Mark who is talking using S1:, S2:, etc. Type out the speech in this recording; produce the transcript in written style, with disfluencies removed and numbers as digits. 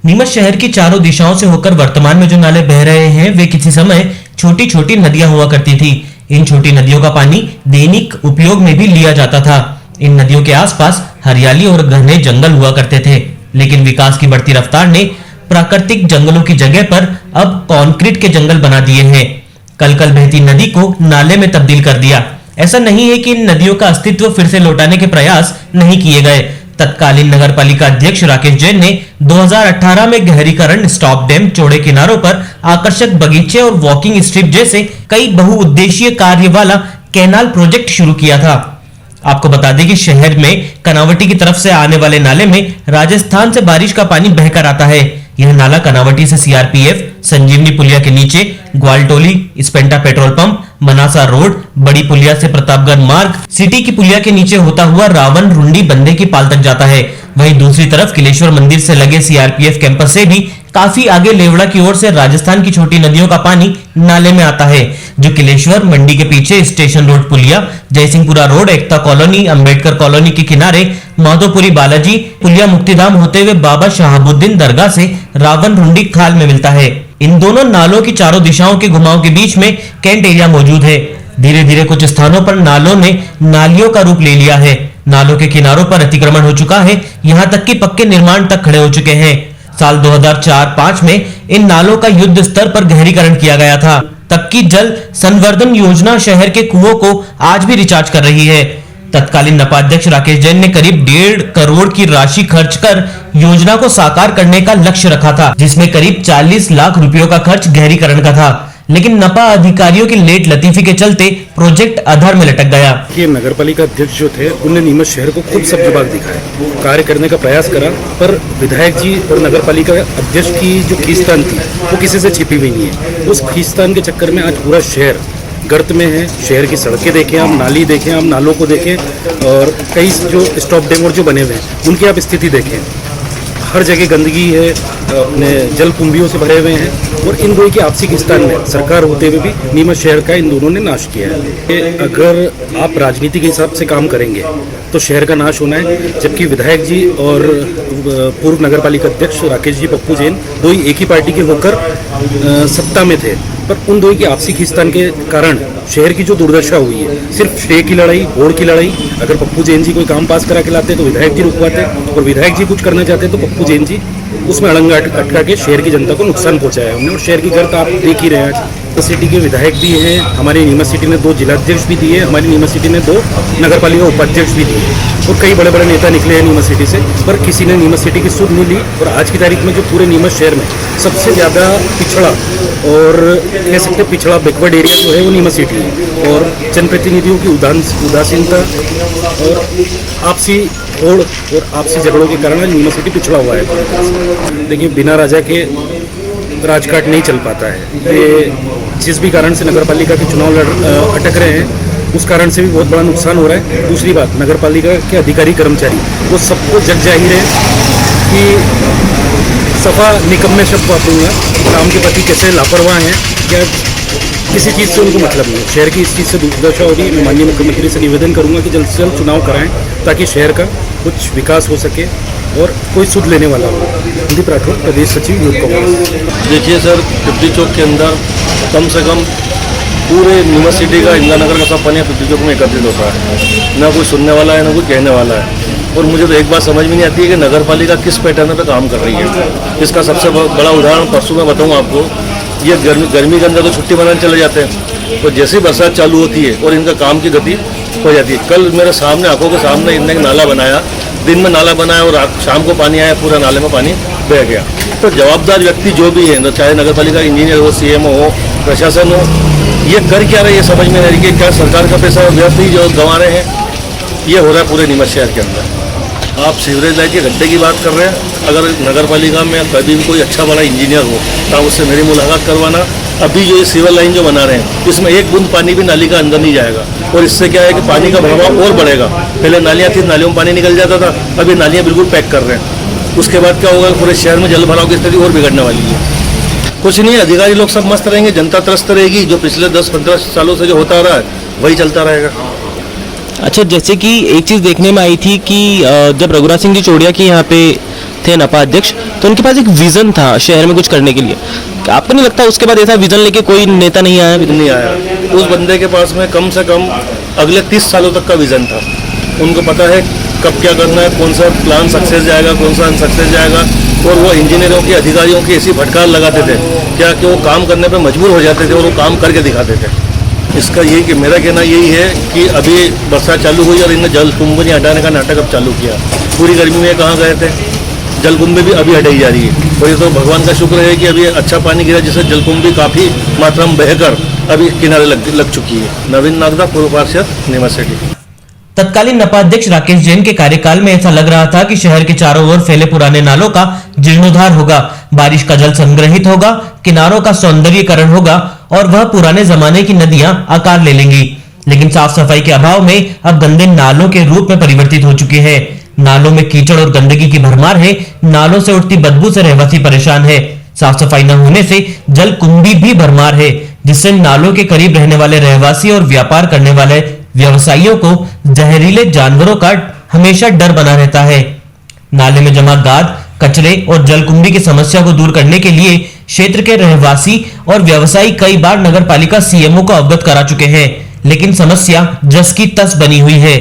S1: नीमच शहर की चारों दिशाओं से होकर वर्तमान में जो नाले बह रहे हैं वे किसी समय छोटी छोटी नदियां हुआ करती थी। इन छोटी नदियों का पानी दैनिक उपयोग में भी लिया जाता था। इन नदियों के आसपास हरियाली और घने जंगल हुआ करते थे, लेकिन विकास की बढ़ती रफ्तार ने प्राकृतिक जंगलों की जगह पर अब कंक्रीट के जंगल बना दिए हैं। कल कल बहती नदी को नाले में तब्दील कर दिया। ऐसा नहीं है कि इन नदियों का अस्तित्व फिर से लौटाने के प्रयास नहीं किए गए। तत्कालीन नगरपालिका अध्यक्ष राकेश जैन ने 2018 में गहरीकरण, स्टॉप डैम, चौड़े किनारों पर आकर्षक बगीचे और वॉकिंग स्ट्रिप जैसे कई बहुउद्देशीय कार्य वाला कैनाल प्रोजेक्ट शुरू किया था। आपको बता दें कि शहर में कनावटी की तरफ से आने वाले नाले में राजस्थान से बारिश का पानी बहकर आता है। यह नाला कनावटी से सीआरपीएफ, संजीवनी पुलिया के नीचे ग्वालटोली, स्पेंटा पेट्रोल पंप, मनासा रोड, बड़ी पुलिया से प्रतापगढ़ मार्ग, सिटी की पुलिया के नीचे होता हुआ रावण रुंडी बंदे की पाल तक जाता है। वहीं दूसरी तरफ किलेश्वर मंदिर से लगे सीआरपीएफ कैंपस से भी काफी आगे लेवड़ा की ओर से राजस्थान की छोटी नदियों का पानी नाले में आता है, जो किलेश्वर मंडी के पीछे स्टेशन रोड पुलिया, जयसिंहपुरा रोड, एकता कॉलोनी, अंबेडकर कॉलोनी के किनारे माधोपुरी बालाजी पुलिया, मुक्तिधाम होते हुए बाबा शहाबुद्दीन दरगाह से रावण रुंडी खाल में मिलता है। इन दोनों नालों की चारों दिशाओं के घुमाव के बीच में कैंट एरिया मौजूद है। धीरे धीरे कुछ स्थानों पर नालों ने नालियों का रूप ले लिया है। नालों के किनारों पर अतिक्रमण हो चुका है, यहाँ तक कि पक्के निर्माण तक खड़े हो चुके हैं। साल 2004-5 में इन नालों का युद्ध स्तर पर गहरीकरण किया गया था। तब की जल संवर्धन योजना शहर के कुओं को आज भी रिचार्ज कर रही है। तत्कालीन नपा अध्यक्ष राकेश जैन ने करीब 1.5 करोड़ की राशि खर्च कर योजना को साकार करने का लक्ष्य रखा था, जिसमें करीब 40 लाख रुपयों का खर्च गहरीकरण का था। लेकिन नपा अधिकारियों की लेट लतीफी के चलते प्रोजेक्ट अधर में लटक गया।
S2: ये नगरपालिका अध्यक्ष जो थे उन्होंने नीमच शहर को खुद सब विभाग दिखाया, कार्य करने का प्रयास करा, पर विधायक जी और नगरपालिका अध्यक्ष की जो खींचतान थी वो किसी से छिपी हुई नहीं है। उस खींचतान के चक्कर में आज पूरा शहर गर्त में है। शहर की सड़कें देखें, हम नाली देखें, हम नालों को देखें, और कई जो स्टॉप डैम और जो बने हुए हैं उनकी आप स्थिति देखें। हर जगह गंदगी है, अपने जल कुंभियों से भरे हुए हैं, और इन दोनों की आपसी खींचतान में सरकार होते हुए भी नीमच शहर का इन दोनों ने नाश किया है। अगर आप राजनीति के हिसाब से काम करेंगे तो शहर का नाश होना है, जबकि विधायक जी और पूर्व नगरपालिका अध्यक्ष राकेश जी पप्पू जैन दो ही एक ही पार्टी के होकर सत्ता में थे, पर उन दो की आपसी खींचतान के कारण शहर की जो दुर्दशा हुई है, सिर्फ श्रेय की लड़ाई, वोट की लड़ाई। अगर पप्पू जैन जी कोई काम पास करा के लाते तो विधायक जी रुकवाते, और विधायक जी कुछ करना चाहते तो पप्पू जैन जी उसमें अड़ंगा अटका के शहर की जनता को नुकसान पहुंचाया हमने। और शहर की गर्त आप देख ही रहे हैं। आज सिटी के विधायक भी हैं, हमारी नीमच सिटी ने 2 जिलाध्यक्ष भी दिए, हमारी नीमच सिटी ने 2 नगरपालिका उपाध्यक्ष भी दिए, और कई बड़े बड़े नेता निकले हैं नीमच सिटी से, पर किसी ने नीमच सिटी की सुध नहीं ली। और आज की तारीख में जो पूरे नीमच शहर में सबसे ज़्यादा पिछड़ा और कह सकते पिछड़ा बैकवर्ड एरिया जो है वो नीमच सिटी है। और जनप्रतिनिधियों की उदासीनता और आपसी होड़ और आपसी झगड़ों के कारण नीमच सिटी पिछड़ा हुआ है। देखिए, बिना राजा के राजकाट नहीं चल पाता है। ये जिस भी कारण से नगरपालिका के चुनाव अटक रहे हैं, उस कारण से भी बहुत बड़ा नुकसान हो रहा है। दूसरी बात, नगरपालिका के अधिकारी कर्मचारी वो सबको जग जाहिर है कि सफा निकम्मे शब्द वापरूंगा, काम के प्रति कैसे लापरवाह हैं, क्या किसी चीज़ से उनको मतलब नहीं है। शहर की इस चीज़ से दुर्दशा हो रही है। मैं माननीय मुख्यमंत्री से निवेदन करूंगा कि जल्द से जल्द चुनाव कराएं, ताकि शहर का कुछ विकास हो सके और कोई सुध लेने वाला हो। संदीप राठौर, प्रदेश सचिव, यूथ कांग्रेस।
S3: देखिए सर, पिपली चौक के अंदर कम से कम पूरे नीमच सिटी का, इंदिरानगर का सब पानी पिपली चौक में एकत्रित होता है। ना कोई सुनने वाला है, ना कोई कहने वाला है। और मुझे तो एक बात समझ में नहीं आती है कि नगरपालिका किस पैटर्न पर काम कर रही है। इसका सबसे बड़ा उदाहरण परसों मैं बताऊँ आपको। ये गर्मी के अंदर तो छुट्टी बनाने चले जाते हैं, तो जैसे ही बरसात चालू होती है और इनका काम की गति हो जाती है। कल मेरे सामने, आंखों के सामने, इनने एक नाला बनाया, दिन में नाला बनाया और शाम को पानी आया, पूरा नाले में पानी बह गया। तो जवाबदार व्यक्ति जो भी है, चाहे नगरपालिका इंजीनियर हो, सीएमओ हो, प्रशासन हो, ये कर क्या रहे, ये समझ में नहीं आ रही कि क्या सरकार का पैसा व्यर्थ ही जो गंवा रहे हैं। ये हो रहा है पूरे नीमच शहर के अंदर। आप सीवरेज लाइन के गड्ढे की बात कर रहे हैं। अगर नगरपालिका में कभी भी कोई अच्छा बड़ा इंजीनियर हो तो आप उससे मेरी मुलाकात करवाना। अभी जो ये सीवर लाइन जो बना रहे हैं, इसमें एक बूंद पानी भी नाली का अंदर नहीं जाएगा, और इससे क्या है कि पानी का प्रभाव और बढ़ेगा। पहले नालियाँ थी, नालियों में पानी निकल जाता था, अभी नालियाँ बिल्कुल पैक कर रहे हैं। उसके बाद क्या होगा, पूरे शहर में जल भराव की स्थिति और बिगड़ने वाली है। कुछ नहीं, अधिकारी लोग सब मस्त रहेंगे, जनता त्रस्त रहेगी। जो पिछले 10-15 सालों से जो होता आ रहा है वही चलता रहेगा।
S4: अच्छा, जैसे कि एक चीज़ देखने में आई थी कि जब रघुराज सिंह जी चौड़िया के यहाँ पे थे नपा अध्यक्ष, तो उनके पास एक विजन था शहर में कुछ करने के लिए। क्या आपको नहीं लगता उसके बाद ऐसा विजन लेके कोई नेता नहीं आया?
S3: नहीं आया। उस बंदे के पास में कम से कम अगले 30 सालों तक का विजन था। उनको पता है कब क्या करना है, कौन सा प्लान सक्सेस जाएगा, कौन सा अनसक्सेस जाएगा। और वो इंजीनियरों की, अधिकारियों की ऐसी फटकार लगाते थे क्या कि वो काम करने पे मजबूर हो जाते थे और वो काम करके दिखाते थे। इसका यही कि मेरा कहना यही है कि अभी बरसात चालू हुई और इन्हें जल कुंभ नहीं हटाने का नाटक अब चालू किया। पूरी गर्मी में कहाँ गए थे? जलकुंभ भी अभी हटाई जा रही है। और ये तो भगवान का शुक्र है कि अभी अच्छा पानी गिरा, जिससे जलकुंभ भी काफ़ी मात्रा में बहकर अभी किनारे लग चुकी है। नवीन नागदा, पूर्व पार्षद, नीमच सिटी।
S1: तत्कालीन नपा अध्यक्ष राकेश जैन के कार्यकाल में ऐसा लग रहा था कि शहर के चारों ओर फैले पुराने नालों का जीर्णोद्धार होगा, बारिश का जल संग्रहित होगा, किनारों का सौंदर्यीकरण होगा और वह पुराने जमाने की नदियां आकार ले लेंगी। लेकिन साफ सफाई के अभाव में अब गंदे नालों के रूप में परिवर्तित हो चुके हैं। नालों में कीचड़ और गंदगी की भरमार है। नालों से उठती बदबू से रहवासी परेशान है। साफ सफाई न होने से जल कुंभी भी भरमार है, जिससे नालों के करीब रहने वाले रहवासी और व्यापार करने वाले व्यवसायियों को जहरीले जानवरों का हमेशा डर बना रहता है। नाले में जमा गाद, कचरे और जलकुंभी की समस्या को दूर करने के लिए क्षेत्र के रहवासी और व्यवसायी कई बार नगर पालिका सीएमओ को अवगत करा चुके हैं, लेकिन समस्या जस की तस बनी हुई है।